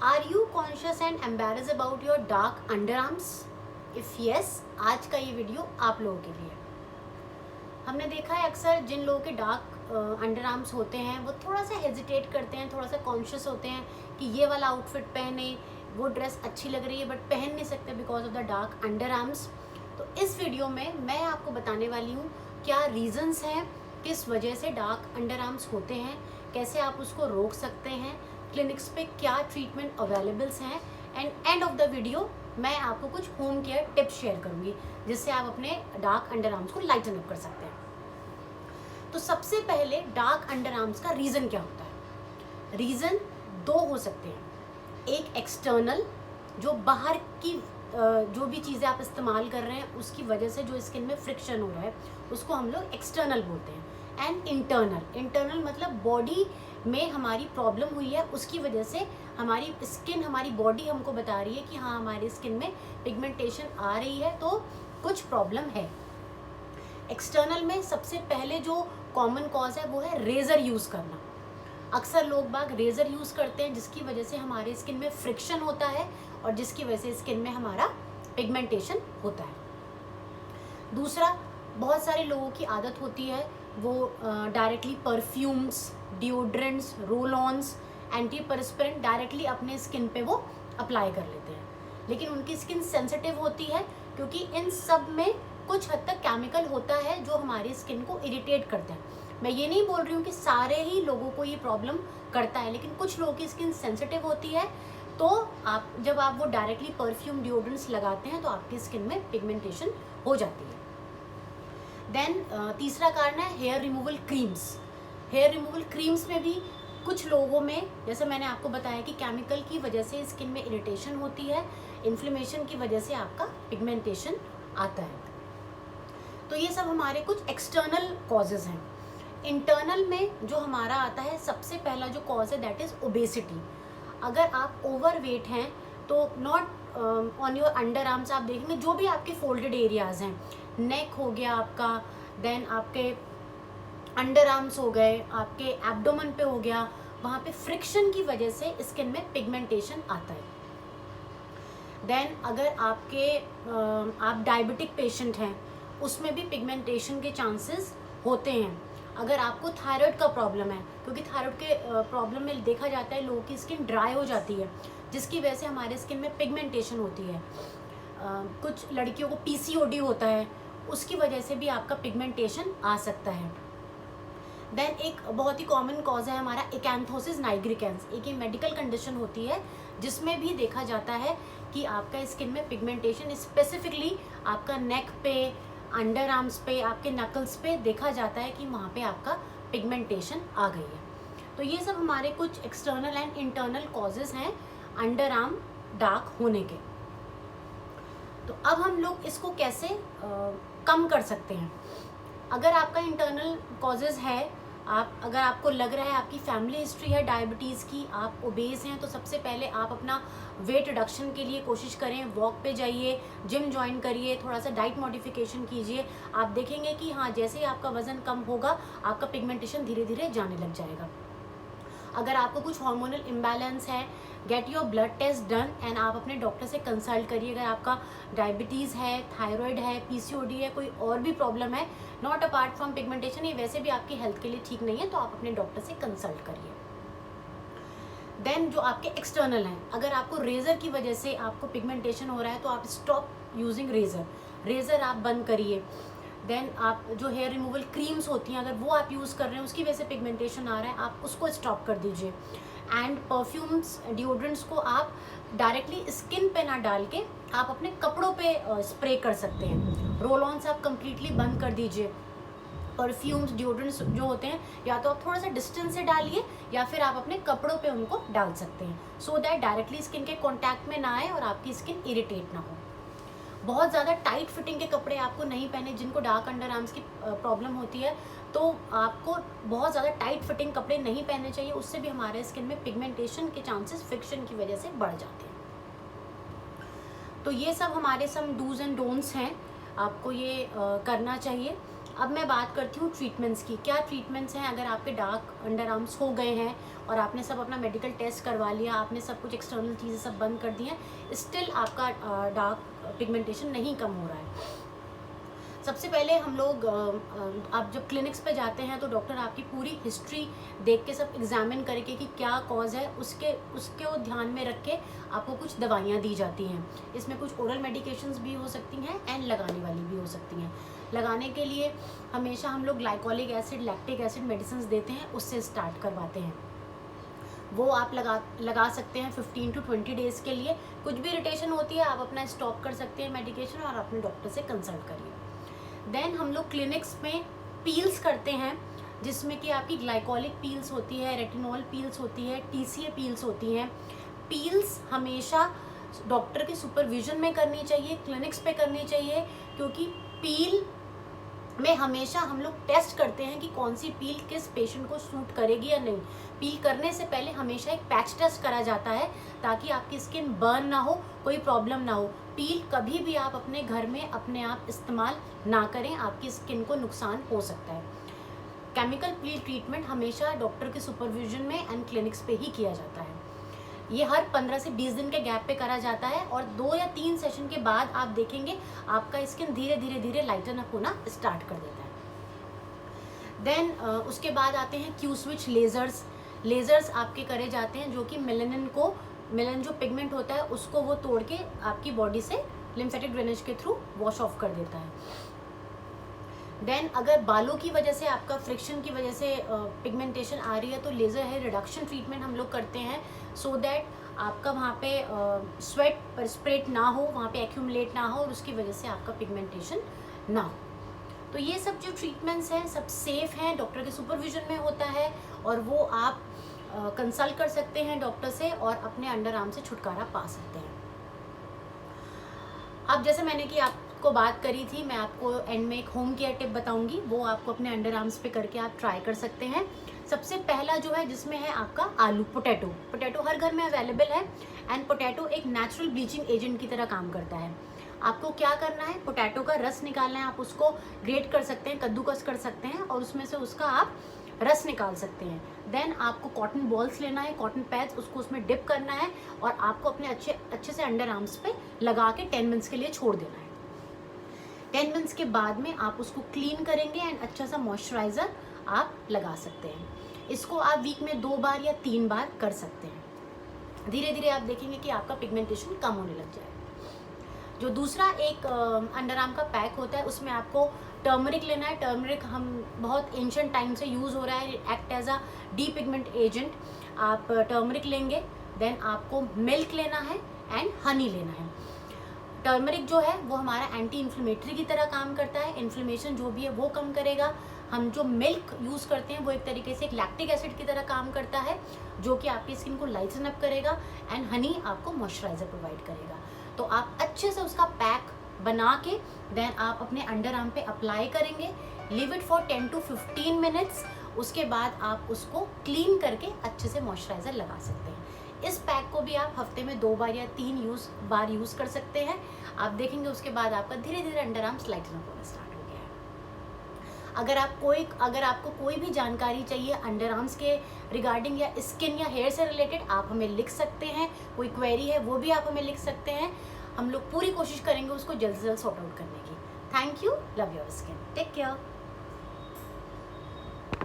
Are you conscious and embarrassed about your dark underarms? If yes, आज का ये video आप लोगों के लिए। हमने देखा है अक्सर जिन लोगों के डार्क अंडर आर्म्स होते हैं वो थोड़ा सा हेजिटेट करते हैं, थोड़ा सा कॉन्शियस होते हैं कि ये वाला आउटफिट पहने, वो ड्रेस अच्छी लग रही है बट पहन नहीं सकते because of the dark under arms. तो इस वीडियो में मैं आपको बताने वाली हूँ क्या रीजंस हैं, किस वजह से डार्क अंडर आर्म्स होते हैं, कैसे आप उसको रोक सकते हैं, क्लिनिक्स पे क्या ट्रीटमेंट अवेलेबल्स हैं, and end of the video मैं आपको कुछ होम केयर टिप्स शेयर करूँगी जिससे आप अपने डार्क अंडर आर्म्स को लाइटन अप कर सकते हैं। तो सबसे पहले डार्क अंडर आर्म्स का रीज़न क्या होता है? रीज़न दो हो सकते हैं। एक एक्सटर्नल, जो बाहर की जो भी चीज़ें आप इस्तेमाल कर रहे हैं उसकी वजह से जो स्किन में फ्रिक्शन हो रहा है उसको हम लोग एक्सटर्नल बोलते हैं। एंड इंटरनल मतलब बॉडी में हमारी प्रॉब्लम हुई है, उसकी वजह से हमारी स्किन, हमारी बॉडी हमको बता रही है कि हाँ हमारी स्किन में पिगमेंटेशन आ रही है, तो कुछ प्रॉब्लम है। एक्सटर्नल में सबसे पहले जो कॉमन कॉज है वो है रेज़र यूज़ करना। अक्सर लोग बाग रेज़र यूज़ करते हैं जिसकी वजह से हमारे स्किन में फ्रिक्शन होता है और जिसकी वजह से स्किन में हमारा पिगमेंटेशन होता है। दूसरा, बहुत सारे लोगों की आदत होती है वो directly perfumes, deodorants, roll ons, antiperspirant directly अपने स्किन पे वो अप्लाई कर लेते हैं, लेकिन उनकी स्किन सेंसिटिव होती है क्योंकि इन सब में कुछ हद तक केमिकल होता है जो हमारी स्किन को इरिटेट करते हैं। मैं ये नहीं बोल रही हूँ कि सारे ही लोगों को ये प्रॉब्लम करता है, लेकिन कुछ लोगों की स्किन सेंसिटिव होती है, तो जब आप वो डायरेक्टली परफ्यूम, डिओड्रेंट्स लगाते हैं तो आपकी स्किन में पिगमेंटेशन हो जाती है। देन तीसरा कारण है hair removal creams. Hair removal creams में भी कुछ लोगों में, जैसे मैंने आपको बताया कि केमिकल की वजह से स्किन में इरिटेशन होती है, इन्फ्लेमेशन की वजह से आपका पिगमेंटेशन आता है। तो ये सब हमारे कुछ एक्सटर्नल कॉजेज़ हैं। इंटरनल में जो हमारा आता है, सबसे पहला जो कॉज है दैट इज़ ओबेसिटी। अगर आप ओवर वेट हैं तो not on your under arms, आप देखेंगे जो भी आपके फोल्डेड एरियाज़ हैं, नेक हो गया आपका, देन आपके अंडर आर्म्स हो गए, आपके एब्डोमेन पे हो गया, वहाँ पे फ्रिक्शन की वजह से स्किन में पिगमेंटेशन आता है। देन अगर आप डायबिटिक पेशेंट हैं उसमें भी पिगमेंटेशन के चांसेस होते हैं। अगर आपको थायराइड का प्रॉब्लम है, क्योंकि थायराइड के प्रॉब्लम में देखा जाता है लोगों की स्किन ड्राई हो जाती है जिसकी वजह से हमारे स्किन में पिगमेंटेशन होती है। कुछ लड़कियों को पीसीओडी होता है, उसकी वजह से भी आपका पिगमेंटेशन आ सकता है। देन एक बहुत ही कॉमन कॉज है हमारा एक्यांथोसिस नाइग्रिकेंस। एक ये मेडिकल कंडीशन होती है जिसमें भी देखा जाता है कि आपका स्किन में पिगमेंटेशन स्पेसिफिकली आपका नेक पे, अंडर आर्म्स पे, आपके नकल्स पे देखा जाता है कि वहाँ पे आपका पिगमेंटेशन आ गई है। तो ये सब हमारे कुछ एक्सटर्नल एंड इंटरनल कॉजेज़ हैं अंडर आर्म डार्क होने के। तो अब हम लोग इसको कैसे कम कर सकते हैं? अगर आपका इंटरनल कॉजेज़ है, अगर आपको लग रहा है आपकी फैमिली हिस्ट्री है डायबिटीज़ की, आप ओबेस हैं, तो सबसे पहले आप अपना वेट रिडक्शन के लिए कोशिश करें, वॉक पे जाइए, जिम ज्वाइन करिए, थोड़ा सा डाइट मॉडिफिकेशन कीजिए। आप देखेंगे कि हाँ जैसे ही आपका वज़न कम होगा आपका पिगमेंटेशन धीरे धीरे जाने लग जाएगा। अगर आपको कुछ हार्मोनल इम्बैलेंस है, get your blood test done and आप अपने डॉक्टर से कंसल्ट करिए। अगर आपका डायबिटीज़ है, थायराइड है, पीसीओडी है, कोई और भी प्रॉब्लम है नॉट अपार्ट फ्रॉम पिगमेंटेशन, ये वैसे भी आपकी हेल्थ के लिए ठीक नहीं है, तो आप अपने डॉक्टर से कंसल्ट करिए। देन जो आपके एक्सटर्नल हैं, अगर आपको रेज़र की वजह से आपको पिगमेंटेशन हो रहा है तो आप स्टॉप यूजिंग रेज़र आप बंद करिए। देन आप जो हेयर रिमूवल क्रीम्स होती हैं अगर वो आप यूज़ कर रहे हैं उसकी वजह से पिगमेंटेशन आ रहा है, आप उसको स्टॉप कर दीजिए। एंड परफ्यूम्स, डिओड्रेंट्स को आप डायरेक्टली स्किन पे ना डाल के आप अपने कपड़ों पे स्प्रे कर सकते हैं। रोल ऑन्स आप कम्प्लीटली बंद कर दीजिए। परफ्यूम्स, डिओड्रेंट्स जो होते हैं या तो आप थोड़ा सा डिस्टेंस से डालिए या फिर आप अपने कपड़ों पे उनको डाल सकते हैं, सो दैट डायरेक्टली स्किन के कॉन्टैक्ट में ना आए और आपकी स्किन इरिटेट ना हो। बहुत ज़्यादा टाइट फिटिंग के कपड़े आपको नहीं पहने, जिनको डार्क अंडर आर्म्स की प्रॉब्लम होती है तो आपको बहुत ज़्यादा टाइट फिटिंग कपड़े नहीं पहनने चाहिए, उससे भी हमारे स्किन में पिगमेंटेशन के चांसेस फ्रिक्शन की वजह से बढ़ जाते हैं। तो ये सब हमारे सम डूज एंड डोंट्स हैं, आपको ये करना चाहिए। अब मैं बात करती हूँ ट्रीटमेंट्स की। क्या ट्रीटमेंट्स हैं अगर आपके डार्क अंडर आर्म्स हो गए हैं और आपने सब अपना मेडिकल टेस्ट करवा लिया, आपने सब कुछ एक्सटर्नल चीज़ें सब बंद कर दी हैं, स्टिल आपका डार्क पिगमेंटेशन नहीं कम हो रहा है। सबसे पहले हम लोग आप जब क्लिनिक्स पे जाते हैं तो डॉक्टर आपकी पूरी हिस्ट्री देख के सब एग्जामिन करके कि क्या कॉज है, उसके ध्यान में रख के आपको कुछ दवाइयाँ दी जाती हैं। इसमें कुछ ओरल मेडिकेशंस भी हो सकती हैं एंड लगाने वाली भी हो सकती हैं। लगाने के लिए हमेशा हम लोग glycolic acid, lactic acid medicine देते हैं, उससे स्टार्ट करवाते हैं। वो आप लगा सकते हैं 15 to 20 डेज़ के लिए। कुछ भी इरिटेशन होती है आप अपना स्टॉप कर सकते हैं मेडिकेशन और अपने डॉक्टर से कंसल्ट करिए। देन हम लोग क्लिनिक्स में पील्स करते हैं, जिसमें कि आपकी ग्लाइकोलिक पील्स होती है, रेटिनॉल पील्स होती है, TCA पील्स होती हैं। पील्स हमेशा डॉक्टर के सुपरविजन में करनी चाहिए, क्लिनिक्स पे करनी चाहिए, क्योंकि पील में हमेशा हम लोग टेस्ट करते हैं कि कौन सी पील किस पेशेंट को सूट करेगी या नहीं। पील करने से पहले हमेशा एक पैच टेस्ट करा जाता है ताकि आपकी स्किन बर्न ना हो, कोई प्रॉब्लम ना हो। पील कभी भी आप अपने घर में अपने आप इस्तेमाल ना करें, आपकी स्किन को नुकसान हो सकता है। केमिकल पील ट्रीटमेंट हमेशा डॉक्टर के सुपरविजन में एंड क्लिनिक्स पे ही किया जाता है। ये हर 15 से 20 दिन के गैप पे करा जाता है और 2 या 3 सेशन के बाद आप देखेंगे आपका स्किन धीरे धीरे लाइटन अप होना स्टार्ट कर देता है। देन उसके बाद आते हैं क्यू स्विच लेज़र्स। लेज़र्स आपके करे जाते हैं जो कि मेलानिन जो पिगमेंट होता है उसको वो तोड़ के आपकी बॉडी से लिम्फेटिक ड्रेनेज के थ्रू वॉश ऑफ कर देता है। देन अगर बालों की वजह से, आपका फ्रिक्शन की वजह से पिगमेंटेशन आ रही है तो लेज़र हेयर रिडक्शन ट्रीटमेंट हम लोग करते हैं, सो दैट आपका वहाँ पे स्वेट परस्पिरेट ना हो, वहाँ पे एक्यूमुलेट ना हो और उसकी वजह से आपका पिगमेंटेशन ना हो। तो ये सब जो ट्रीटमेंट्स हैं सब सेफ़ हैं, डॉक्टर के सुपरविजन में होता है और वो आप कंसल्ट कर सकते हैं डॉक्टर से और अपने अंडर आर्म से छुटकारा पा सकते हैं। अब जैसे मैंने कि आपको बात करी थी, मैं आपको एंड में एक होम केयर टिप बताऊंगी, वो आपको अपने अंडर आर्म्स पे करके आप ट्राई कर सकते हैं। सबसे पहला जो है जिसमें है आपका आलू, पोटैटो हर घर में अवेलेबल है एंड पोटैटो एक नेचुरल ब्लीचिंग एजेंट की तरह काम करता है। आपको क्या करना है, पोटैटो का रस निकालना है, आप उसको ग्रेट कर सकते हैं, कद्दूकस कर सकते हैं और उसमें से उसका आप रस निकाल सकते हैं। देन आपको कॉटन बॉल्स लेना है, कॉटन पैड्स, उसको उसमें डिप करना है और आपको अपने अच्छे से अंडर आर्म्स पे लगा के 10 मिनट्स के लिए छोड़ देना है। 10 मिनट्स के बाद में आप उसको क्लीन करेंगे एंड अच्छा सा मॉइस्चराइज़र आप लगा सकते हैं। इसको आप वीक में 2 बार या 3 बार कर सकते हैं। धीरे धीरे आप देखेंगे कि आपका पिगमेंटेशन कम होने लग जाएगा। जो दूसरा एक अंडर आर्म का पैक होता है उसमें आपको टर्मरिक लेना है। टर्मरिक हम बहुत एंशिएंट टाइम से यूज़ हो रहा है, act as a depigment agent. आप टर्मरिक लेंगे, देन आपको मिल्क लेना है एंड हनी लेना है। टर्मरिक जो है वो हमारा एंटी इन्फ्लेमेटरी की तरह काम करता है, इन्फ्लेमेशन जो भी है वो कम करेगा। हम जो मिल्क यूज़ करते हैं वो एक तरीके से एक लैक्टिक एसिड की तरह काम करता है जो कि आपकी स्किन को लाइटन अप करेगा एंड हनी आपको मॉइस्चराइज़र प्रोवाइड करेगा। तो आप अच्छे से उसका पैक बना के देन आप अपने अंडर आर्म पे अप्लाई करेंगे, leave it for 10 to 15 minutes. उसके बाद आप उसको क्लीन करके अच्छे से मॉइस्चराइज़र लगा सकते हैं। इस पैक को भी आप हफ्ते में 2 बार या 3 बार यूज़ कर सकते हैं। आप देखेंगे उसके बाद आपका धीरे धीरे अंडर आर्म्स लाइटन अप होना स्टार्ट हो गया है। अगर आपको कोई भी जानकारी चाहिए अंडर आर्म्स के रिगार्डिंग या स्किन या हेयर से रिलेटेड, आप हमें लिख सकते हैं। कोई क्वेरी है वो भी आप हमें लिख सकते हैं, हम लोग पूरी कोशिश करेंगे उसको जल्द से जल्द सॉर्ट आउट करने की। Thank you, love your skin, take care.